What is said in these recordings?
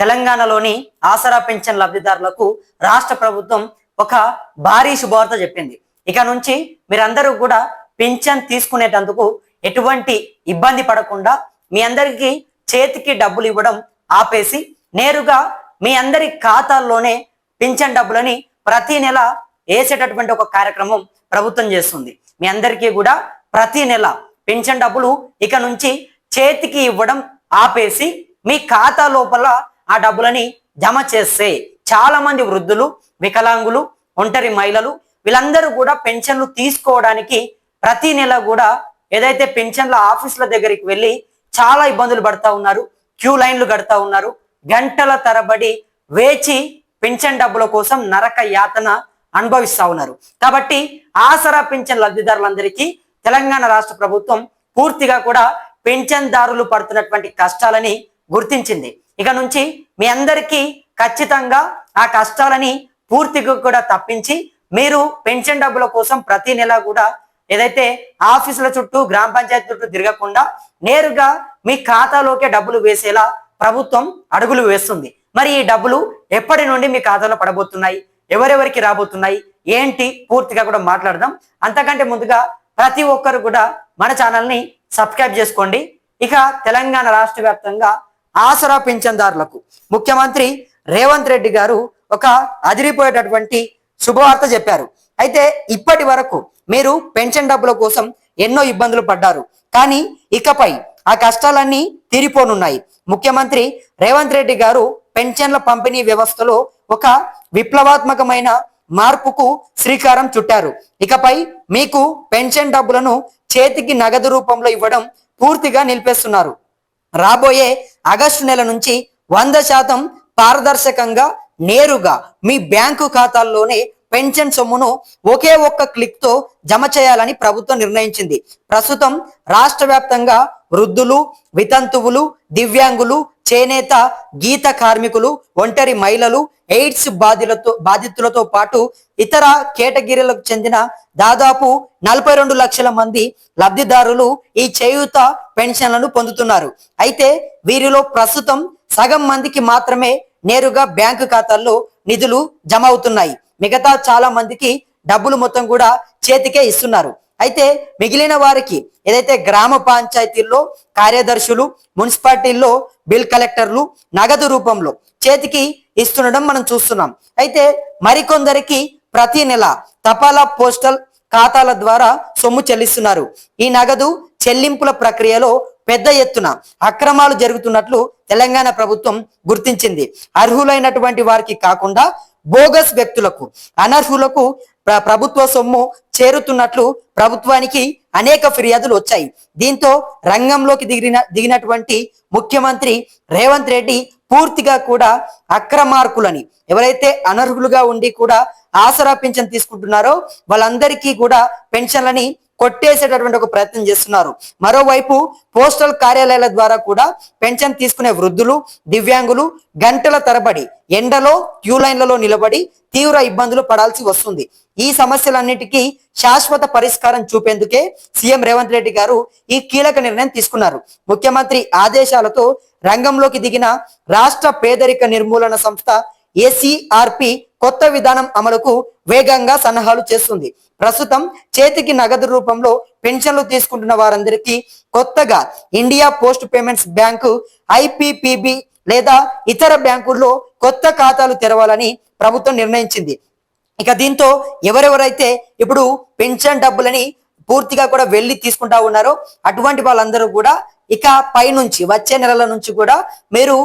తెలంగాణలోని ఆసరా పెన్షన్ లబ్ధిదారులకు రాష్ట్ర ప్రభుత్వం ఒక భారీ శుభవార్త చెప్పింది. ఇక నుంచి మీరందరూ కూడా పెన్షన్ తీసుకునేటందుకు ఎటువంటి ఇబ్బంది పడకుండా మీ అందరికీ చేతికి డబ్బులు ఇవ్వడం ఆపేసి నేరుగా మీ అందరి ఖాతాల్లోనే పెన్షన్ డబ్బులని ప్రతి నెల వేసేటటువంటి ఒక కార్యక్రమం ప్రభుత్వం చేస్తుంది. మీ అందరికీ కూడా ప్రతి నెల పెన్షన్ డబ్బులు ఇక నుంచి చేతికి ఇవ్వడం ఆపేసి మీ ఖాతా లోపల ఆ డబ్బులని జమ చేస్తే చాలా మంది వృద్ధులు, వికలాంగులు, ఒంటరి మహిళలు వీళ్ళందరూ కూడా పెన్షన్లు తీసుకోవడానికి ప్రతి నెల కూడా ఏదైతే పెన్షన్ల ఆఫీసుల దగ్గరికి వెళ్ళి చాలా ఇబ్బందులు పడతా ఉన్నారు, క్యూ లైన్లు కడతా ఉన్నారు, గంటల తరబడి వేచి పెన్షన్ డబ్బుల కోసం నరక యాతన అనుభవిస్తా ఉన్నారు. కాబట్టి ఆసరా పెన్షన్ లబ్ధిదారులందరికీ తెలంగాణ రాష్ట్ర ప్రభుత్వం పూర్తిగా కూడా పెన్షన్దారులు పడుతున్నటువంటి కష్టాలని గుర్తించింది. ఇక నుంచి మీ అందరికీ ఖచ్చితంగా ఆ కష్టాలని పూర్తిగా కూడా తప్పించి మీరు పెన్షన్ డబ్బుల కోసం ప్రతి నెల కూడా ఏదైతే ఆఫీసుల చుట్టూ, గ్రామ పంచాయతీ చుట్టూ తిరగకుండా నేరుగా మీ ఖాతాలోకే డబ్బులు వేసేలా ప్రభుత్వం అడుగులు వేస్తుంది. మరి ఈ డబ్బులు ఎప్పటి నుండి మీ ఖాతాలో పడబోతున్నాయి, ఎవరెవరికి రాబోతున్నాయి, ఏంటి పూర్తిగా కూడా మాట్లాడదాం. అంతకంటే ముందుగా ప్రతి ఒక్కరు కూడా మన ఛానల్ని సబ్స్క్రైబ్ చేసుకోండి. ఇక తెలంగాణ రాష్ట్ర వ్యాప్తంగా ఆసరా పింఛన్దారులకు ముఖ్యమంత్రి రేవంత్ రెడ్డి గారు ఒక అదిరిపోయేటటువంటి శుభవార్త చెప్పారు. అయితే ఇప్పటి వరకు మీరు పెన్షన్ డబ్బుల కోసం ఎన్నో ఇబ్బందులు పడ్డారు, కానీ ఇకపై ఆ కష్టాలన్నీ తీరిపోనున్నాయి. ముఖ్యమంత్రి రేవంత్ రెడ్డి గారు పెన్షన్ల పంపిణీ వ్యవస్థలో ఒక విప్లవాత్మకమైన మార్పుకు శ్రీకారం చుట్టారు. ఇకపై మీకు పెన్షన్ డబ్బులను చేతికి నగదు రూపంలో ఇవ్వడం పూర్తిగా నిలిపేస్తున్నారు. రాబోయే ఆగస్టు నెల నుంచి 100% పారదర్శకంగా నేరుగా మీ బ్యాంకు ఖాతాల్లోనే పెన్షన్ సొమ్మును ఒకే ఒక్క క్లిక్ తో జమ చేయాలని ప్రభుత్వం నిర్ణయించింది. ప్రస్తుతం రాష్ట్ర వ్యాప్తంగా వృద్ధులు, వితంతువులు, దివ్యాంగులు, చేనేత, గీత కార్మికులు, ఒంటరి మహిళలు, ఎయిడ్స్ బాధితులతో పాటు ఇతర కేటగిరీలకు చెందిన దాదాపు 42 లక్షల మంది లబ్ధిదారులు ఈ చేయూత పెన్షన్లను పొందుతున్నారు. అయితే వీరిలో ప్రస్తుతం సగం మందికి మాత్రమే నేరుగా బ్యాంకు ఖాతాల్లో నిధులు జమ అవుతున్నాయి. మిగతా చాలా మందికి డబ్బులు మొత్తం కూడా చేతికే ఇస్తున్నారు. అయితే మిగిలిన వారికి ఏదైతే గ్రామ పంచాయతీల్లో కార్యదర్శులు, మున్సిపాలిటీల్లో బిల్ కలెక్టర్లు నగదు రూపంలో చేతికి ఇస్తుండడం మనం చూస్తున్నాం. అయితే మరికొందరికి ప్రతి నెల తపాలా పోస్టల్ ఖాతాల ద్వారా సొమ్ము చెల్లిస్తున్నారు. ఈ నగదు చెల్లింపుల ప్రక్రియలో పెద్ద ఎత్తున అక్రమాలు జరుగుతున్నట్లు తెలంగాణ ప్రభుత్వం గుర్తించింది. అర్హులైనటువంటి వారికి కాకుండా బోగస్ వ్యక్తులకు, అనర్హులకు ప్రభుత్వ సొమ్ము చేరుతున్నట్లు ప్రభుత్వానికి అనేక ఫిర్యాదులు వచ్చాయి. దీంతో రంగంలోకి దిగినటువంటి ముఖ్యమంత్రి రేవంత్ రెడ్డి పూర్తిగా కూడా అక్రమార్కులని, ఎవరైతే అనర్హులుగా ఉండి కూడా ఆసరా పెన్షన్ తీసుకుంటున్నారో వాళ్ళందరికీ కూడా పెన్షన్లని కొట్టేసేటటువంటి ఒక ప్రయత్నం చేస్తున్నారు. మరోవైపు పోస్టల్ కార్యాలయాల ద్వారా కూడా పెన్షన్ తీసుకునే వృద్ధులు, దివ్యాంగులు గంటల తరబడి ఎండలో క్యూ లైన్లలో నిలబడి తీవ్ర ఇబ్బందులు పడాల్సి వస్తుంది. ఈ సమస్యలన్నిటికీ శాశ్వత పరిష్కారం చూపేందుకే సీఎం రేవంత్ రెడ్డి గారు ఈ కీలక నిర్ణయం తీసుకున్నారు. ముఖ్యమంత్రి ఆదేశాలతో రంగంలోకి దిగిన రాష్ట్ర పేదరిక నిర్మూలన సంస్థ ACRP కొత్త విధానం అమలుకు వేగంగా సన్నాహాలు చేస్తుంది. ప్రస్తుతం చేతికి నగదు రూపంలో పెన్షన్లు తీసుకుంటున్న వారందరికీ కొత్తగా India post payments bank, IPPB లేదా ఇతర బ్యాంకుల్లో కొత్త ఖాతాలు తెరవాలని ప్రభుత్వం నిర్ణయించింది. ఇక దీంతో ఎవరెవరైతే ఇప్పుడు పెన్షన్ డబ్బులని పూర్తిగా కూడా వెళ్ళి తీసుకుంటా ఉన్నారో అటువంటి వాళ్ళందరూ కూడా ఇక పై నుంచి వచ్చే నెలల నుంచి కూడా మీరు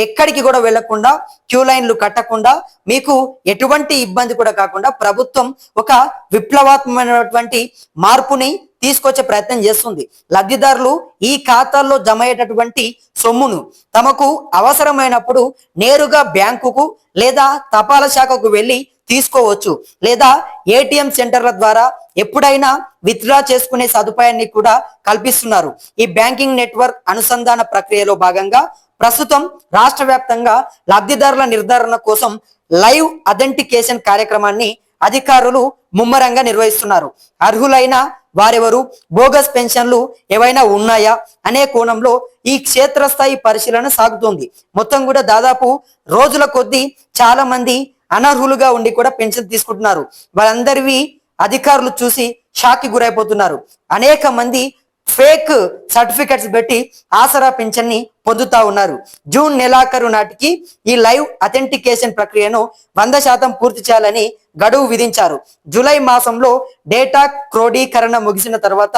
ఎక్కడికి కూడా వెళ్లకుండా, క్యూ లైన్లు కట్టకుండా, మీకు ఎటువంటి ఇబ్బంది కూడా కాకుండా ప్రభుత్వం ఒక విప్లవాత్మకమైనటువంటి మార్పుని తీసుకొచ్చే ప్రయత్నం చేస్తుంది. లబ్ధిదారులు ఈ ఖాతాల్లో జమ అయ్యేటటువంటి సొమ్మును తమకు అవసరమైనప్పుడు నేరుగా బ్యాంకుకు లేదా తపాలా శాఖకు వెళ్ళి తీసుకోవచ్చు, లేదా ATM సెంటర్ల ద్వారా ఎప్పుడైనా విత్డ్రా చేసుకునే సదుపాయాన్ని కూడా కల్పిస్తున్నారు. ఈ బ్యాంకింగ్ నెట్వర్క్ అనుసంధాన ప్రక్రియలో భాగంగా ప్రస్తుతం రాష్ట్ర వ్యాప్తంగా లబ్ధిదారుల నిర్ధారణ కోసం లైవ్ అథెంటికేషన్ కార్యక్రమాన్ని అధికారులు ముమ్మరంగా నిర్వహిస్తున్నారు. అర్హులైన వారెవరు, బోగస్ పెన్షన్లు ఏవైనా ఉన్నాయా అనే కోణంలో ఈ క్షేత్రస్థాయి పరిశీలన సాగుతోంది. మొత్తం కూడా దాదాపు రోజుల కొద్దీ చాలా మంది అనర్హులుగా ఉండి కూడా పెన్షన్ తీసుకుంటున్నారు. వాళ్ళందరివి అధికారులు చూసి షాక్కి గురైపోతున్నారు. అనేక మంది ఫేక్ సర్టిఫికెట్స్ పెట్టి ఆసరా పింఛన్ ని పొందుతా ఉన్నారు. జూన్ నెలాఖరు నాటికి ఈ లైవ్ అథెంటికేషన్ ప్రక్రియను 100% పూర్తి చేయాలని గడువు విధించారు. జూలై మాసంలో డేటా క్రోడీకరణ ముగిసిన తర్వాత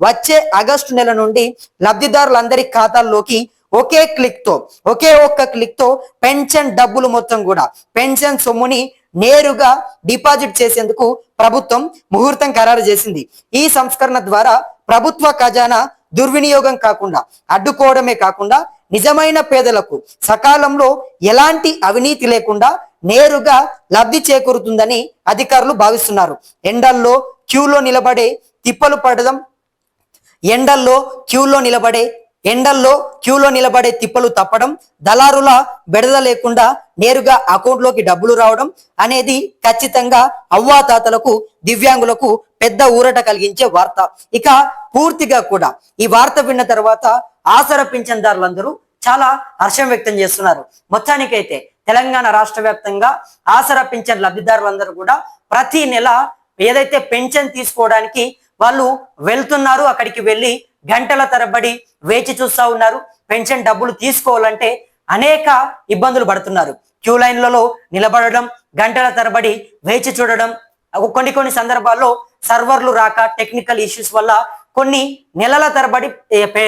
వచ్చే ఆగస్టు నెల నుండి లబ్ధిదారులందరి ఖాతాల్లోకి ఒకే ఒక్క క్లిక్ తో పెన్షన్ డబ్బులు మొత్తం కూడా పెన్షన్ సొమ్ముని నేరుగా డిపాజిట్ చేసేందుకు ప్రభుత్వం ముహూర్తం ఖరారు చేసింది. ఈ సంస్కరణ ద్వారా ప్రభుత్వ ఖజానా దుర్వినియోగం కాకుండా అడ్డుకోవడమే కాకుండా నిజమైన పేదలకు సకాలంలో ఎలాంటి అవినీతి లేకుండా నేరుగా లబ్ధి చేకూరుతుందని అధికారులు భావిస్తున్నారు. ఎండల్లో క్యూలో నిలబడే తిప్పలు తప్పడం, దళారుల బెడద లేకుండా నేరుగా అకౌంట్లోకి డబ్బులు రావడం అనేది ఖచ్చితంగా అవ్వాతాతలకు, దివ్యాంగులకు పెద్ద ఊరట కలిగించే వార్త. ఇక పూర్తిగా కూడా ఈ వార్త విన్న తర్వాత ఆసరా పింఛన్దారులందరూ చాలా హర్షం వ్యక్తం చేస్తున్నారు. మొత్తానికైతే తెలంగాణ రాష్ట్ర వ్యాప్తంగా ఆసరా పింఛన్ లబ్ధిదారులందరూ కూడా ప్రతి నెల ఏదైతే పెన్షన్ తీసుకోవడానికి వాళ్ళు వెళ్తున్నారు, అక్కడికి వెళ్ళి గంటల తరబడి వేచి చూస్తా ఉన్నారు. పెన్షన్ డబ్బులు తీసుకోవాలంటే అనేక ఇబ్బందులు పడుతున్నారు. క్యూ లైన్లలో నిలబడడం, గంటల తరబడి వేచి చూడడం, కొన్ని సందర్భాల్లో సర్వర్లు రాక టెక్నికల్ ఇష్యూస్ వల్ల కొన్ని నెలల తరబడి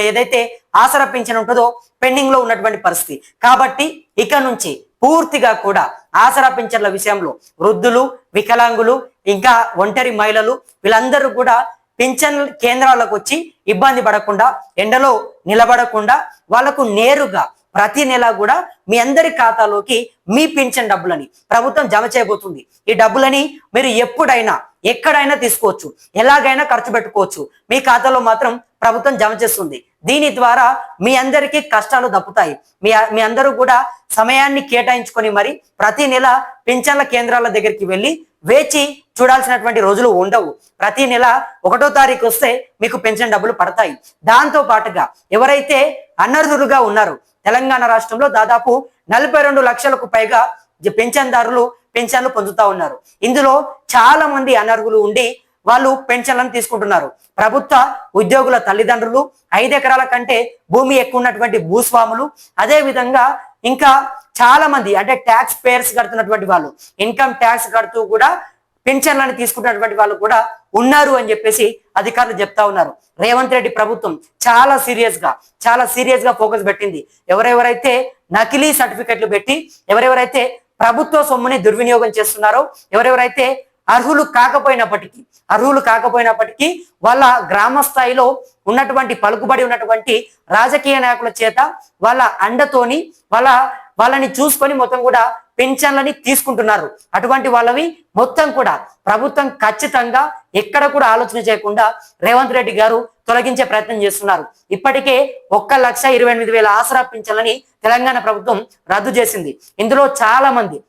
ఏదైతే ఆసరా పింఛన్ ఉంటుందో పెండింగ్ లో ఉన్నటువంటి పరిస్థితి. కాబట్టి ఇక నుంచి పూర్తిగా కూడా ఆసరా పింఛన్ల విషయంలో వృద్ధులు, వికలాంగులు, ఇంకా ఒంటరి మహిళలు వీళ్ళందరూ కూడా పింఛన్ కేంద్రాలకు వచ్చి ఇబ్బంది పడకుండా, ఎండలో నిలబడకుండా వాళ్లకు నేరుగా ప్రతి నెల కూడా మీ అందరి ఖాతాలోకి మీ పింఛన్ డబ్బులని ప్రభుత్వం జమ చేయబోతుంది. ఈ డబ్బులని మీరు ఎప్పుడైనా ఎక్కడైనా తీసుకోవచ్చు, ఎలాగైనా ఖర్చు పెట్టుకోవచ్చు. మీ ఖాతాలో మాత్రం ప్రభుత్వం జమ చేస్తుంది. దీని ద్వారా మీ అందరికీ కష్టాలు తప్పుతాయి. మీ అందరూ కూడా సమయాన్ని కేటాయించుకొని మరి ప్రతి నెల పింఛన్ల కేంద్రాల దగ్గరికి వెళ్ళి వేచి చూడాల్సినటువంటి రోజులు ఉండవు. ప్రతి నెల 1వ తారీఖు వస్తే మీకు పెన్షన్ డబ్బులు పడతాయి. దాంతో పాటుగా ఎవరైతే అనర్హులుగా ఉన్నారో తెలంగాణ రాష్ట్రంలో దాదాపు 42 లక్షలకు పైగా పెన్షన్దారులు పెన్షన్లు పొందుతా ఉన్నారు. ఇందులో చాలా మంది అనర్హులు ఉండి వాళ్ళు పెన్షన్లను తీసుకుంటున్నారు. ప్రభుత్వ ఉద్యోగుల తల్లిదండ్రులు, 5 ఎకరాల కంటే భూమి ఎక్కువ ఉన్నటువంటి భూస్వాములు, అదే విధంగా ఇంకా చాలా మంది అంటే ట్యాక్స్ పేయర్స్ కడుతున్నటువంటి వాళ్ళు, ఇన్కమ్ ట్యాక్స్ కడుతూ కూడా పెన్షన్లను తీసుకున్నటువంటి వాళ్ళు కూడా ఉన్నారు అని చెప్పేసి అధికారులు చెప్తా ఉన్నారు. రేవంత్ రెడ్డి ప్రభుత్వం చాలా సీరియస్ గా ఫోకస్ పెట్టింది. ఎవరెవరైతే నకిలీ సర్టిఫికెట్లు పెట్టి ఎవరెవరైతే ప్రభుత్వ సొమ్ముని దుర్వినియోగం చేస్తున్నారో, ఎవరెవరైతే అర్హులు కాకపోయినప్పటికీ వాళ్ళ గ్రామ స్థాయిలో ఉన్నటువంటి పలుకుబడి ఉన్నటువంటి రాజకీయ నాయకుల చేత వాళ్ళ అండతోని వాళ్ళని చూసుకొని మొత్తం కూడా పెన్షన్లని తీసుకుంటున్నారు. అటువంటి వాళ్ళవి మొత్తం కూడా ప్రభుత్వం ఖచ్చితంగా ఎక్కడ కూడా ఆలోచన చేయకుండా రేవంత్ రెడ్డి గారు తొలగించే ప్రయత్నం చేస్తున్నారు. ఇప్పటికే 1,28,000 ఆసరా పింఛన్లని తెలంగాణ ప్రభుత్వం రద్దు చేసింది. ఇందులో చాలా మంది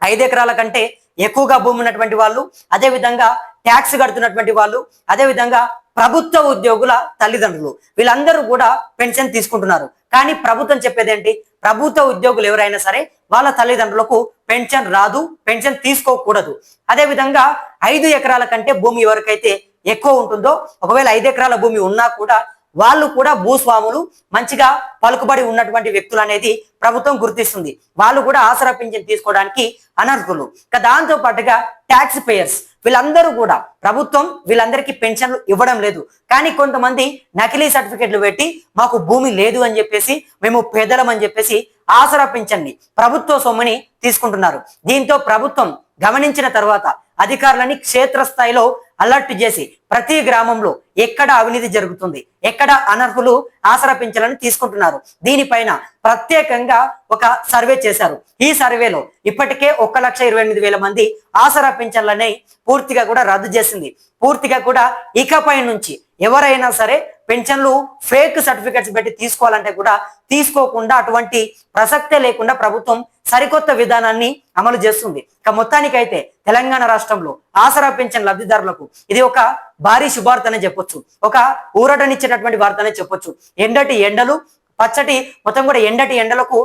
5 ఎకరాల కంటే ఎక్కువగా భూమి ఉన్నటువంటి వాళ్ళు, అదే విధంగా ట్యాక్స్ కడుతున్నటువంటి వాళ్ళు, అదే విధంగా ప్రభుత్వ ఉద్యోగుల తల్లిదండ్రులు వీళ్ళందరూ కూడా పెన్షన్ తీసుకుంటున్నారు. కానీ ప్రభుత్వం చెప్పేది ఏంటి? ప్రభుత్వ ఉద్యోగులు ఎవరైనా సరే వాళ్ళ తల్లిదండ్రులకు పెన్షన్ రాదు, పెన్షన్ తీసుకోకూడదు. అదే విధంగా 5 ఎకరాల కంటే భూమి ఎవరికైతే ఎక్కువ ఉంటుందో, ఒకవేళ 5 ఎకరాల భూమి ఉన్నా కూడా వాళ్ళు కూడా భూస్వాములు, మంచిగా పలుకుబడి ఉన్నటువంటి వ్యక్తులు అనేది ప్రభుత్వం గుర్తిస్తుంది. వాళ్ళు కూడా ఆసరా పింఛన్ తీసుకోవడానికి అనర్హులు. దాంతో పాటుగా ట్యాక్స్ పేయర్స్ వీళ్ళందరూ కూడా ప్రభుత్వం వీళ్ళందరికీ పెన్షన్లు ఇవ్వడం లేదు. కానీ కొంతమంది నకిలీ సర్టిఫికెట్లు పెట్టి మాకు భూమి లేదు అని చెప్పేసి, మేము పేదలం అని చెప్పేసి ఆసరా పింఛన్ని ప్రభుత్వ సొమ్ముని తీసుకుంటున్నారు. దీంతో ప్రభుత్వం గమనించిన తర్వాత అధికారులని క్షేత్రస్థాయిలో అలర్ట్ చేసి ప్రతి గ్రామంలో ఎక్కడ అవినీతి జరుగుతుంది, ఎక్కడ అనర్హులు ఆసరా పింఛన్లను తీసుకుంటున్నారు, దీనిపైన ప్రత్యేకంగా ఒక సర్వే చేశారు. ఈ సర్వేలో ఇప్పటికే 1,28,000 మంది ఆసరా పింఛన్లని పూర్తిగా కూడా రద్దు చేసింది. పూర్తిగా కూడా ఇకపై నుంచి ఎవరైనా సరే పెన్షన్లు ఫేక్ సర్టిఫికెట్స్ పెట్టి తీసుకోవాలంటే కూడా తీసుకోకుండా, అటువంటి ప్రసక్తే లేకుండా ప్రభుత్వం సరికొత్త విధానాన్ని అమలు చేస్తుంది. ఇక మొత్తానికైతే తెలంగాణ రాష్ట్రంలో ఆసరా పింఛన్ లబ్ధిదారులకు ఇది ఒక భారీ శుభార్త అనే చెప్పొచ్చు, ఒక ఊరటనిచ్చేటటువంటి వార్త అనే చెప్పొచ్చు. ఎండటి ఎండలు పచ్చటి మొత్తం కూడా ఎండటి ఎండలకు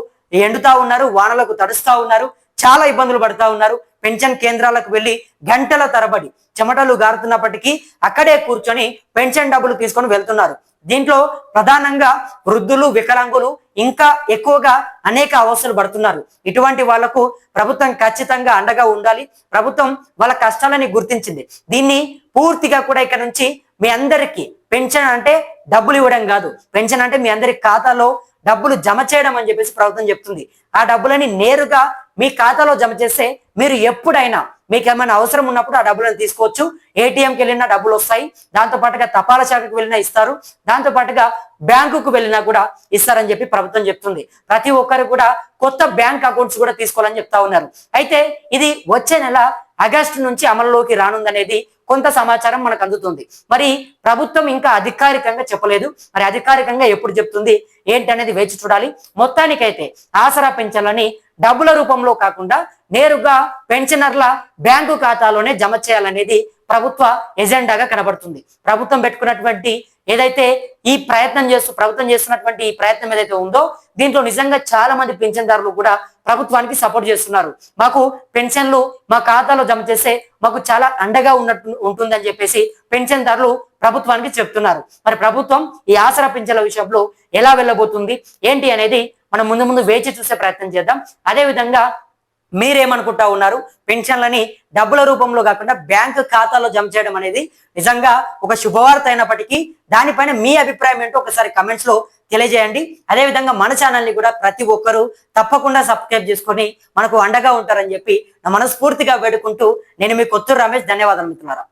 ఎండుతా ఉన్నారు, వానలకు తడుస్తా ఉన్నారు, చాలా ఇబ్బందులు పడుతూ ఉన్నారు. పెన్షన్ కేంద్రాలకు వెళ్ళి గంటల తరబడి చెమటలు గారుతున్నప్పటికీ అక్కడే కూర్చొని పెన్షన్ డబ్బులు తీసుకొని వెళ్తున్నారు. దీంట్లో ప్రధానంగా వృద్ధులు, వికలాంగులు ఇంకా ఎక్కువగా అనేక అవస్థలు పడుతున్నారు. ఇటువంటి వాళ్లకు ప్రభుత్వం ఖచ్చితంగా అండగా ఉండాలి. ప్రభుత్వం వాళ్ళ కష్టాలని గుర్తించింది. దీన్ని పూర్తిగా కూడా ఇక్కడ నుంచి మీ అందరికీ పెన్షన్ అంటే డబ్బులు ఇవ్వడం కాదు, పెన్షన్ అంటే మీ అందరి ఖాతాలో డబ్బులు జమ చేయడం అని చెప్పేసి ప్రభుత్వం చెప్తుంది. ఆ డబ్బులని నేరుగా మీ ఖాతాలో జమ చేస్తే మీరు ఎప్పుడైనా మీకు ఏమైనా అవసరం ఉన్నప్పుడు ఆ డబ్బులను తీసుకోవచ్చు. ఏటీఎంకి వెళ్ళినా డబ్బులు వస్తాయి, దాంతో పాటుగా తపాలా శాఖకు వెళ్ళినా ఇస్తారు, దాంతో పాటుగా బ్యాంకుకు వెళ్ళినా కూడా ఇస్తారని చెప్పి ప్రభుత్వం చెప్తుంది. ప్రతి ఒక్కరు కూడా కొత్త బ్యాంక్ అకౌంట్స్ కూడా తీసుకోవాలని చెప్తా ఉన్నారు. అయితే ఇది వచ్చే నెల ఆగస్టు నుంచి అమలులోకి రానుందనేది కొంత సమాచారం మనకు అందుతుంది. మరి ప్రభుత్వం ఇంకా అధికారికంగా చెప్పలేదు, మరి అధికారికంగా ఎప్పుడు చెప్తుంది ఏంటి అనేది వేచి చూడాలి. మొత్తానికైతే ఆసరా పెన్షన్లని డబ్బుల రూపంలో కాకుండా నేరుగా పెన్షనర్ల బ్యాంకు ఖాతాలోనే జమ చేయాలనేది ప్రభుత్వ ఎజెండాగా కనబడుతుంది. ప్రభుత్వం పెట్టుకున్నటువంటి ఏదైతే ఈ ప్రభుత్వం చేస్తున్నటువంటి ఈ ప్రయత్నం ఏదైతే ఉందో దీంట్లో నిజంగా చాలా మంది పెన్షన్దారులు కూడా ప్రభుత్వానికి సపోర్ట్ చేస్తున్నారు. మాకు పెన్షన్లు మా ఖాతాలో జమ చేస్తే మాకు చాలా అండగా ఉంటుందని చెప్పేసి పెన్షన్దారులు ప్రభుత్వానికి చెప్తున్నారు. మరి ప్రభుత్వం ఈ ఆసరా పెన్షన్ల విషయంలో ఎలా వెళ్ళబోతుంది ఏంటి అనేది మనం ముందు ముందు వేచి చూసే ప్రయత్నం చేద్దాం. అదే విధంగా మీరేమనుకుంటా ఉన్నారు? పెన్షన్లని డబ్బుల రూపంలో కాకుండా బ్యాంకు ఖాతాలో జమ చేయడం అనేది నిజంగా ఒక శుభవార్త అయినప్పటికీ దానిపైన మీ అభిప్రాయం ఏంటో ఒకసారి కమెంట్స్ లో తెలియజేయండి. అదే విధంగా మన ఛానల్ని కూడా ప్రతి ఒక్కరూ తప్పకుండా సబ్స్క్రైబ్ చేసుకొని మనకు అండగా ఉంటారని చెప్పి నా మనస్ఫూర్తిగా వేడుకుంటూ నేను మీ కొత్తూరు రమేష్. ధన్యవాదాలు మిత్రులారా.